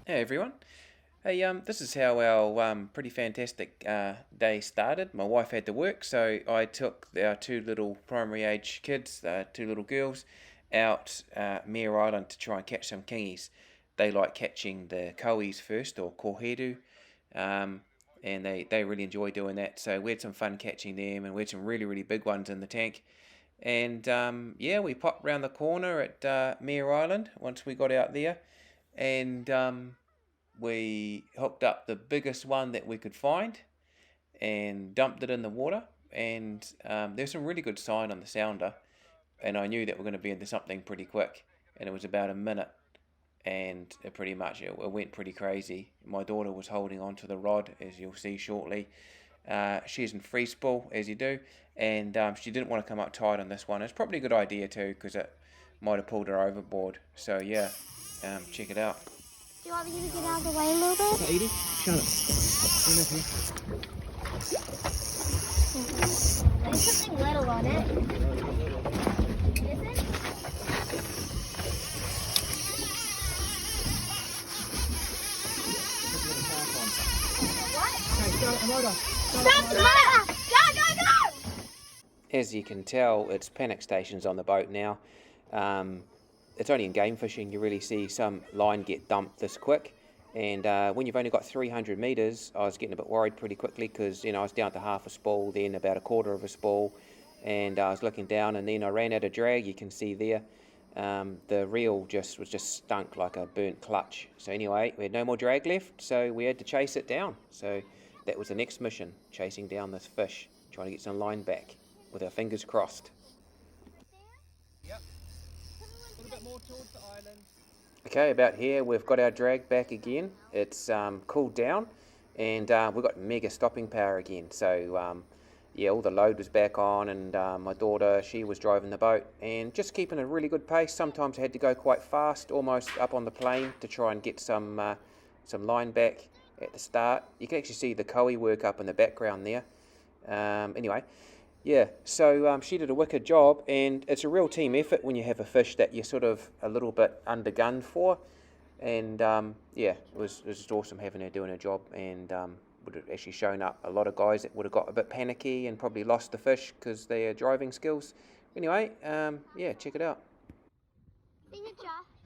Hey everyone. Hey, this is how our pretty fantastic day started. My wife had to work, so I took our two little primary age kids, two little girls, out Mere Island to try and catch some kingies. They like catching the kois first, or koheru, um, and they really enjoy doing that. So we had some fun catching them, and we had some really, really big ones in the tank. And yeah, we popped round the corner at Mere Island once we got out there, and we hooked up the biggest one that we could find and dumped it in the water. And there's some really good sign on the sounder, and I knew that we're going to be into something pretty quick. And it was about a minute, and it went pretty crazy. My daughter was holding on to the rod, as you'll see shortly. She's in free spool, as you do, and she didn't want to come up tight on this one. It's probably a good idea too, because it might have pulled her overboard. So yeah, check it out. Do you want me to get out of the way a little bit? Edie, shut up. Stand up here. There's something little on it. Is it? What? Stop the motor! Go, go, go! As you can tell, it's panic stations on the boat now. It's only in game fishing you really see some line get dumped this quick. And when you've only got 300 metres, I was getting a bit worried pretty quickly because, I was down to half a spool, then about a quarter of a spool. And I was looking down and then I ran out of drag, you can see there. The reel was just stunk like a burnt clutch. So anyway, we had no more drag left, so we had to chase it down. So that was the next mission, chasing down this fish, trying to get some line back with our fingers crossed. Yep. A little bit more towards the island. Okay, about here we've got our drag back again. It's cooled down, and we've got mega stopping power again. So yeah, all the load was back on, and my daughter, she was driving the boat and just keeping a really good pace. Sometimes I had to go quite fast, almost up on the plane, to try and get some line back at the start. You can actually see the koi work up in the background there. Anyway, yeah, so she did a wicked job, and it's a real team effort when you have a fish that you're sort of a little bit undergunned for. And yeah, it was just awesome having her doing her job, and would have actually shown up a lot of guys that would have got a bit panicky and probably lost the fish because their driving skills. Anyway, yeah, check it out. Signature.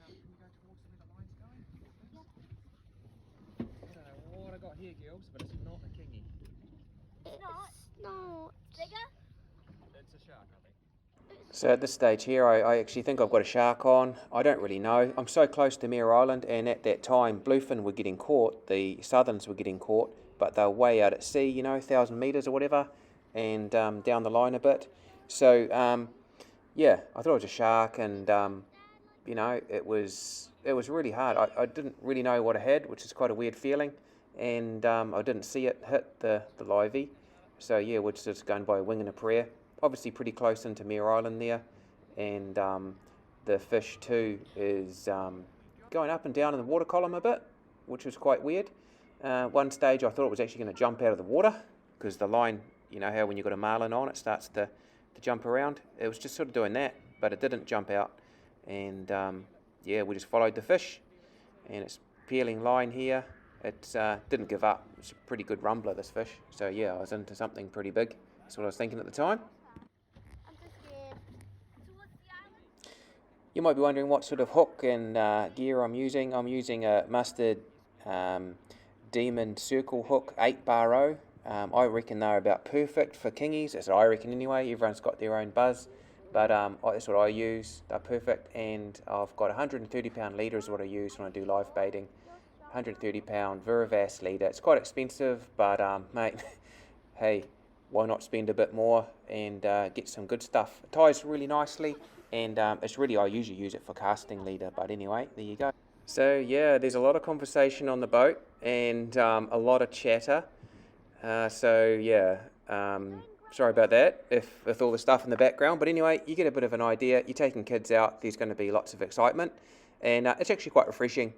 Can you go towards where the line's going? I don't know what I got here, girls, but it's not a kingy. It's not. No. Bigger? It's a shark, I think. So at this stage here, I actually think I've got a shark on. I don't really know. I'm so close to Mere Island, and at that time, bluefin were getting caught. The southerns were getting caught, but they're way out at sea, 1,000 metres or whatever, and down the line a bit. So yeah, I thought it was a shark, and it was really hard. I didn't really know what I had, which is quite a weird feeling, and I didn't see it hit the livey. So yeah, we're just going by a wing and a prayer. Obviously pretty close into Mere Island there, and the fish too is going up and down in the water column a bit, which was quite weird. One stage I thought it was actually going to jump out of the water because the line, how when you've got a marlin on, it starts to jump around. It was just sort of doing that, but it didn't jump out. And yeah, we just followed the fish, and it's peeling line here. It didn't give up. It's a pretty good rumbler, this fish. So yeah, I was into something pretty big. That's what I was thinking at the time. I'm so scared. Towards the island? You might be wondering what sort of hook and gear I'm using. I'm using a Mustard Demon Circle hook, 8-bar O. I reckon they're about perfect for kingies. That's what I reckon anyway. Everyone's got their own buzz. But that's what I use. They're perfect. And I've got 130 pound leader is what I use when I do live baiting. 130 pound Viravas leader. It's quite expensive, but mate, hey, why not spend a bit more and get some good stuff. It ties really nicely, and it's really, I usually use it for casting leader, but anyway, there you go. So yeah, there's a lot of conversation on the boat, and a lot of chatter. So yeah, sorry about that if with all the stuff in the background, but anyway, you get a bit of an idea. You're taking kids out, there's going to be lots of excitement, and it's actually quite refreshing.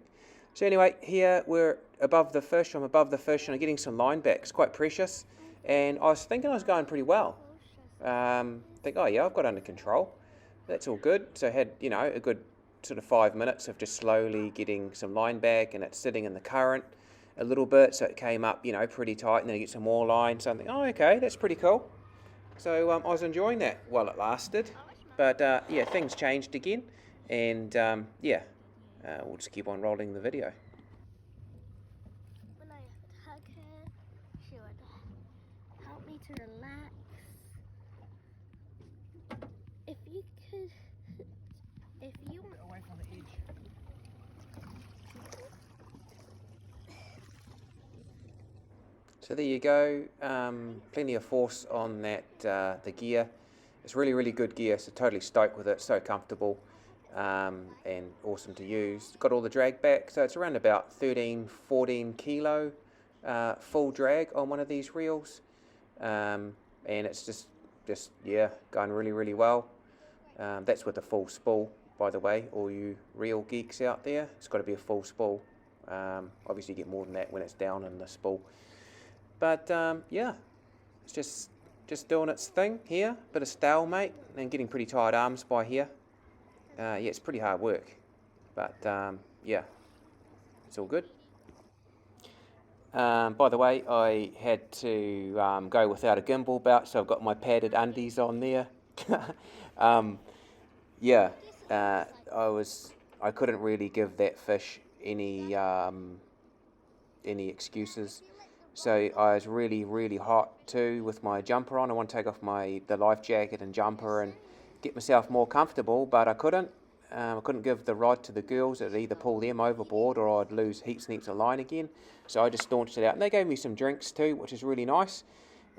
So anyway, here we're above the fish, I'm above the fish, and I'm getting some line back. It's quite precious, and I was thinking I was going pretty well. Think, oh yeah, I've got it under control. That's all good. So I had, a good sort of 5 minutes of just slowly getting some line back, and it's sitting in the current a little bit, so it came up, you know, pretty tight, and then you get some more line. So I think, oh, okay, that's pretty cool. So I was enjoying that while it lasted, but yeah, things changed again, and yeah, we'll just keep on rolling the video. When I hug her, she would help me to relax. If you could, if you Get away from the edge. So there you go, plenty of force on that, the gear. It's really, really good gear, so totally stoked with it, so comfortable and awesome to use. Got all the drag back, so it's around about 13, 14 kilo full drag on one of these reels. And it's just yeah, going really, really well. That's with a full spool, by the way, all you reel geeks out there. It's got to be a full spool. Obviously you get more than that when it's down in the spool. But yeah, it's just doing its thing here. Bit of stalemate and getting pretty tired arms by here. Yeah, it's pretty hard work, but yeah, it's all good. By the way, I had to go without a gimbal belt, so I've got my padded undies on there. Yeah, I couldn't really give that fish any excuses. So I was really, really hot too with my jumper on. I want to take off the life jacket and jumper and get myself more comfortable, but I couldn't. I couldn't give the rod to the girls. It'd either pull them overboard or I'd lose heaps and heaps of line again. So I just staunched it out. And they gave me some drinks too, which is really nice.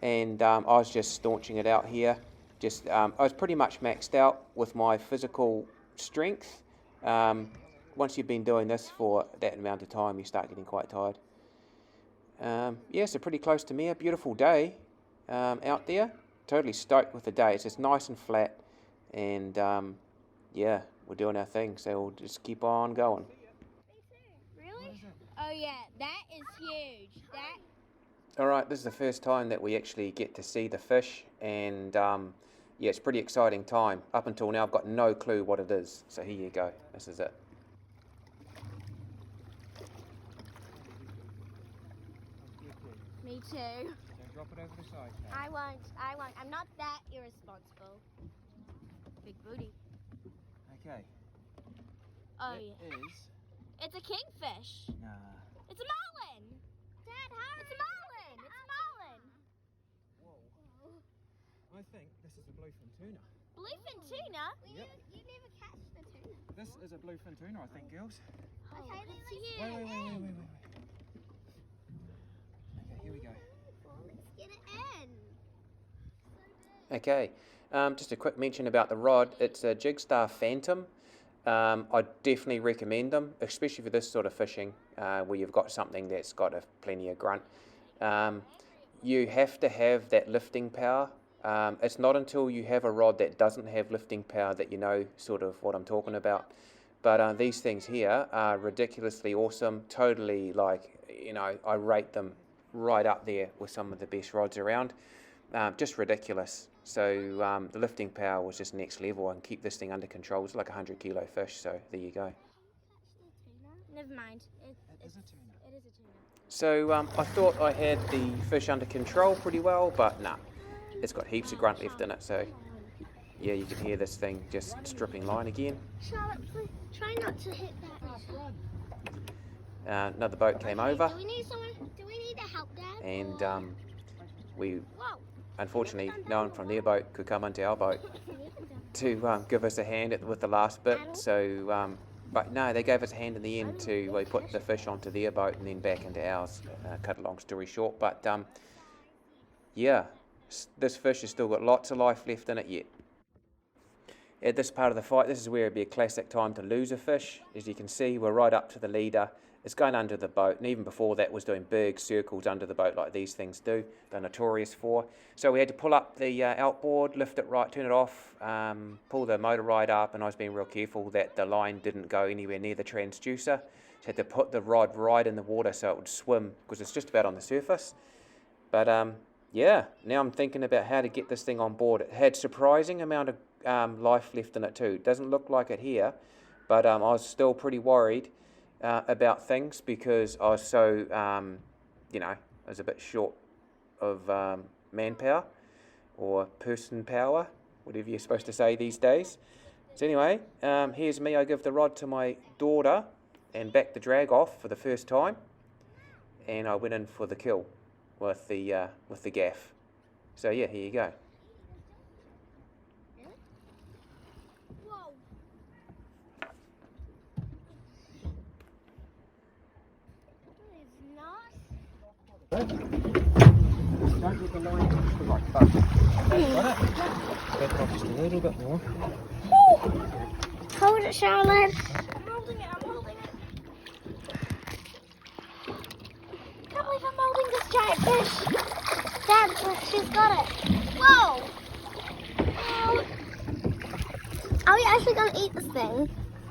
And I was just staunching it out here. I was pretty much maxed out with my physical strength. Once you've been doing this for that amount of time, you start getting quite tired. Yeah, so pretty close to me. A beautiful day out there. Totally stoked with the day. It's just nice and flat. And yeah, we're doing our thing. So we'll just keep on going. really? Oh yeah, that is huge. Alright, this is the first time that we actually get to see the fish. And yeah, it's a pretty exciting time. Up until now, I've got no clue what it is. So here you go. This is it. Me too. Don't drop it over the side. Now. I won't. I'm not that irresponsible. Big booty. Okay. Oh It yeah. is. It's a kingfish. Nah. It's a marlin. Dad, hurry. It's a marlin. It's a marlin. Whoa. I think this is a bluefin tuna. Bluefin tuna? Yep. You never catch the tuna. This is a bluefin tuna, I think, girls. Okay, let's see Wait. Okay, here we go. Let's get it in. Okay, just a quick mention about the rod. It's a Jigstar Phantom. I definitely recommend them, especially for this sort of fishing where you've got something that's got plenty of grunt. You have to have that lifting power. It's not until you have a rod that doesn't have lifting power that you know sort of what I'm talking about. But these things here are ridiculously awesome. Totally, like, you know, I rate them right up there with some of the best rods around. Just ridiculous. So the lifting power was just next level. I can keep this thing under control. It's like a 100 kilo fish, so there you go. Never mind. It is a tuna. It is a tuna. So I thought I had the fish under control pretty well, but nah, it's got heaps of grunt left in it. So yeah, you can hear this thing just stripping line again. Charlotte, please try not to hit that. Another boat came over, Do we need someone? Do we need to help, Dad? and we Whoa. unfortunately, no one from their boat could come onto our boat to give us a hand with the last bit. So, but no, they gave us a hand in the end to we put the fish onto their boat and then back into ours. Cut a long story short, but yeah, this fish has still got lots of life left in it yet. At this part of the fight, this is where it'd be a classic time to lose a fish. As you can see, we're right up to the leader. It's going under the boat, and even before that was doing big circles under the boat like these things do. They're notorious for. So we had to pull up the outboard, lift it right, turn it off, pull the motor right up, and I was being real careful that the line didn't go anywhere near the transducer. So had to put the rod right in the water so it would swim, because it's just about on the surface. But yeah, now I'm thinking about how to get this thing on board. It had surprising amount of life left in it too. It doesn't look like it here, But I was still pretty worried about things because I was so, I was a bit short of manpower or person power, whatever you're supposed to say these days. So anyway, here's me. I give the rod to my daughter and back the drag off for the first time, and I went in for the kill with the gaff. So yeah, here you go. Whoa. That is nice. Don't let the line touch the rock. Got it? Back off just a little bit more. Hold it, Charlotte. I'm holding it. I can't believe I'm holding this giant fish. Dad, she's got it. Whoa! Oh. Are we actually going to eat this thing?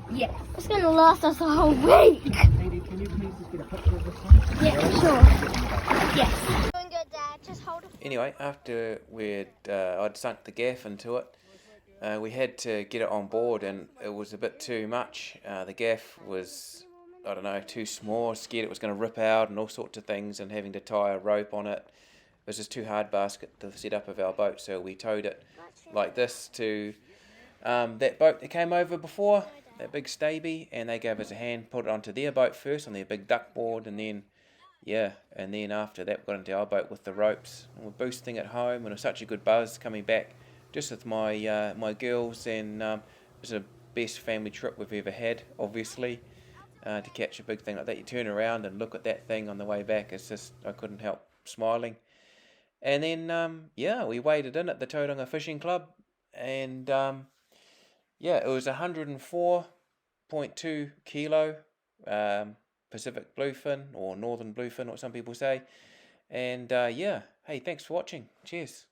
Yes. It's going to last us a whole week. Katie, can you please just get a picture of this one? Yeah, sure. Yes. Doing good, Dad. Just hold it. Anyway, after I'd sunk the gaff into it, we had to get it on board, and it was a bit too much. The gaff was, I don't know, too small. Scared it was going to rip out and all sorts of things, and having to tie a rope on it. It was just too hard basket to the setup of our boat, so we towed it like this to that boat that came over before, that big Staby, and they gave us a hand, put it onto their boat first on their big duck board, and then after that we got into our boat with the ropes, and we're boosting it home, and it was such a good buzz coming back just with my my girls, and it was the best family trip we've ever had, obviously. To catch a big thing like that, you turn around and look at that thing on the way back, it's just, I couldn't help smiling. And then we waded in at the Tauranga Fishing Club, and it was 104.2 kilo Pacific bluefin, or northern bluefin, what some people say. And hey, thanks for watching. Cheers.